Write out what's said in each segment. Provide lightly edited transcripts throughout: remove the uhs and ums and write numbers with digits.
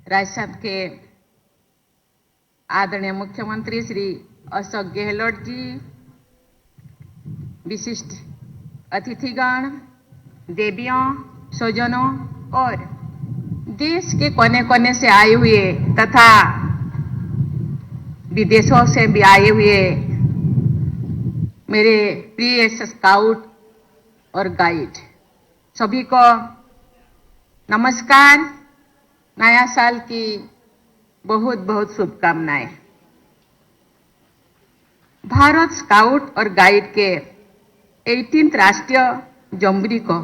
राजस्थान के आदरणीय मुख्यमंत्री श्री अशोक गहलोत जी, विशिष्ट अतिथिगण, देवियों, स्वजनों और देश के कोने कोने से आए हुए तथा विदेशों से भी आए हुए मेरे प्रिय स्काउट और गाइड, सभी को नमस्कार। नया साल की बहुत बहुत शुभकामनाएं। भारत स्काउट और गाइड के 18th राष्ट्रीय जंबूरी को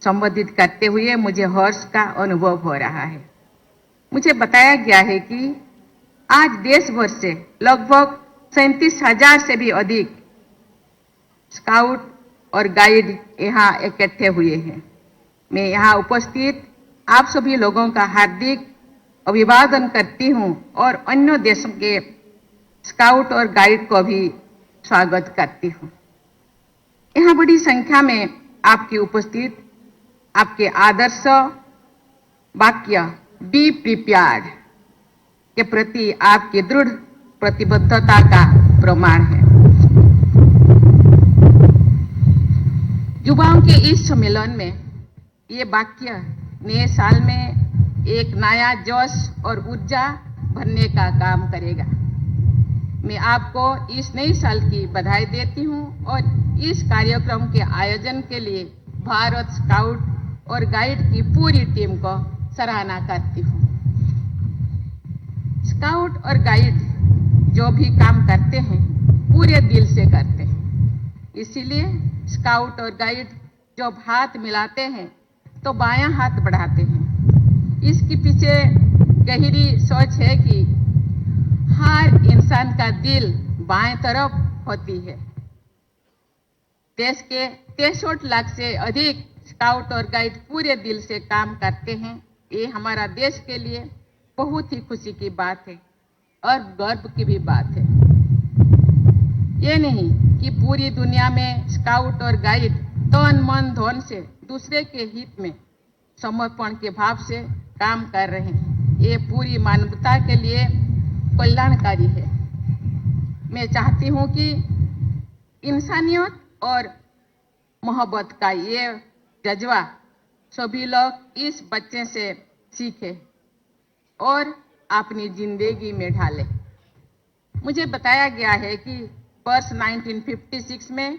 संबोधित करते हुए मुझे हर्ष का अनुभव हो रहा है। मुझे बताया गया है कि आज देश भर से लगभग 37,000 से भी अधिक स्काउट और गाइड यहाँ इकट्ठे हुए हैं। मैं यहाँ उपस्थित आप सभी लोगों का हार्दिक अभिवादन करती हूँ और अन्य देशों के स्काउट और गाइड को भी स्वागत करती हूँ। यहाँ बड़ी संख्या में आपकी उपस्थित, आपके आदर्श वाक्य बी प्रिपेयर्ड के प्रति आपकी दृढ़ प्रतिबद्धता का प्रमाण है। युवाओं के इस सम्मेलन में ये वाक्य नए साल में एक नया जोश और ऊर्जा भरने का काम करेगा। मैं आपको इस नए साल की बधाई देती हूँ और इस कार्यक्रम के आयोजन के लिए भारत स्काउट और गाइड की पूरी टीम को सराहना करती हूँ। स्काउट और गाइड जो भी काम करते हैं पूरे दिल से करते हैं। इसीलिए स्काउट और गाइड जब हाथ मिलाते हैं तो बायां हाथ बढ़ाते हैं। इसके पीछे गहरी सोच है कि हर इंसान का दिल बाएं तरफ होती है। देश के 63 लाख से अधिक स्काउट और गाइड पूरे दिल से काम करते हैं। ये हमारा देश के लिए बहुत ही खुशी की बात है और गर्व की भी बात है। ये नहीं कि पूरी दुनिया में स्काउट और गाइड तन मन धन से दूसरे के हित में समर्पण के भाव से काम कर रहे हैं। ये पूरी मानवता के लिए कल्याणकारी है। मैं चाहती हूं कि इंसानियत और मोहब्बत का ये जज्बा सभी लोग इस बच्चे से सीखें और अपनी जिंदगी में ढालें। मुझे बताया गया है कि वर्ष 1956 में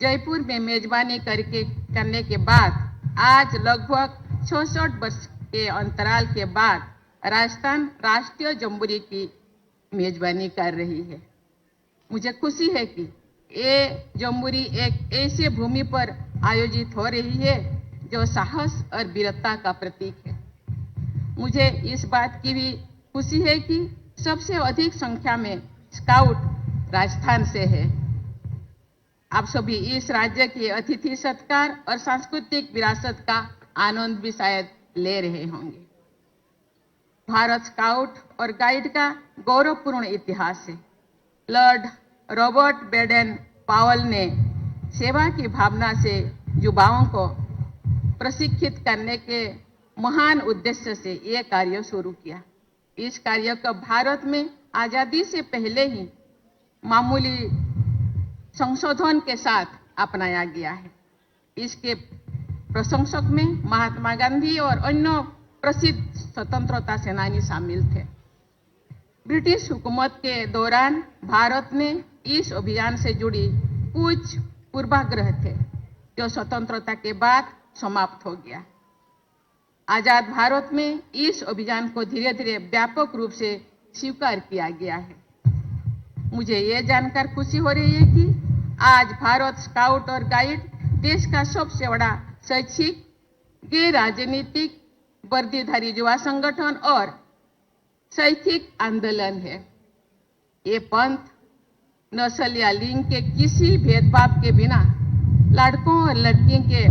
जयपुर में मेजबानी करने के बाद आज लगभग 66 वर्ष के अंतराल के बाद राजस्थान राष्ट्रीय जंबूरी की मेजबानी कर रही है। मुझे खुशी है कि ये जंबूरी एक ऐसी भूमि पर आयोजित हो रही है जो साहस और वीरता का प्रतीक है। मुझे इस बात की भी खुशी है कि सबसे अधिक संख्या में स्काउट राजस्थान से है। आप सभी इस राज्य के अतिथि सत्कार और सांस्कृतिक विरासत का आनंद भी शायद ले रहे होंगे। भारत स्काउट और गाइड का गौरवपूर्ण इतिहास है। लॉर्ड रॉबर्ट बेडेन पावल ने सेवा की भावना से युवाओं को प्रशिक्षित करने के महान उद्देश्य से यह कार्य शुरू किया। इस कार्य को भारत में आजादी से पहले ही मामूली संशोधन के साथ अपनाया गया है। इसके प्रशंसक में महात्मा गांधी और अन्य प्रसिद्ध स्वतंत्रता सेनानी शामिल थे। ब्रिटिश हुकूमत के दौरान भारत में इस अभियान से जुड़ी कुछ पूर्वाग्रह थे जो स्वतंत्रता के बाद समाप्त हो गया। आजाद भारत में इस अभियान को धीरे धीरे व्यापक रूप से स्वीकार किया गया है। मुझे ये जानकर खुशी हो रही है कि आज भारत स्काउट और गाइड देश का सबसे बड़ा शैक्षिक, गैर राजनीतिक, वर्दीधारी युवा संगठन और शैक्षिक आंदोलन है। ये पंथ नस्ल या लिंग के किसी भेदभाव के बिना लड़कों और लड़कियों के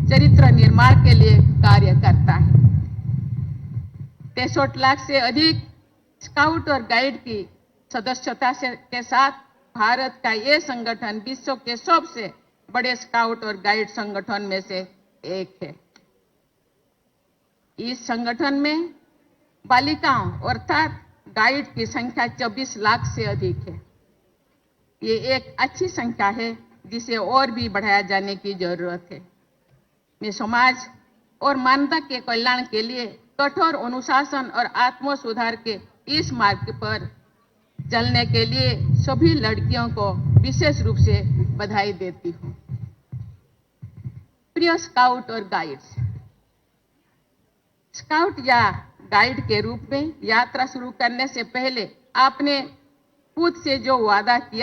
चरित्र निर्माण के लिए कार्य करता है। 63 लाख से अधिक स्काउट और गाइड की सदस्यता के साथ भारत का ये संगठन विश्व के सबसे बड़े स्काउट और गाइड संगठन में से एक है। इस संगठन में बालिकाओं अर्थात गाइड की संख्या 24 लाख से अधिक है। ये एक अच्छी संख्या है जिसे और भी बढ़ाया जाने की जरूरत है। मैं समाज और मानवता के कल्याण के लिए कठोर अनुशासन और आत्म सुधार के इस मार्ग पर चलने के लिए सभी लड़कियों को विशेष रूप से बधाई देती हूँ। प्रिय स्काउट और गाइड्स, स्काउट या गाइड के रूप में यात्रा शुरू करने से पहले आपने खुद से जो वादा किया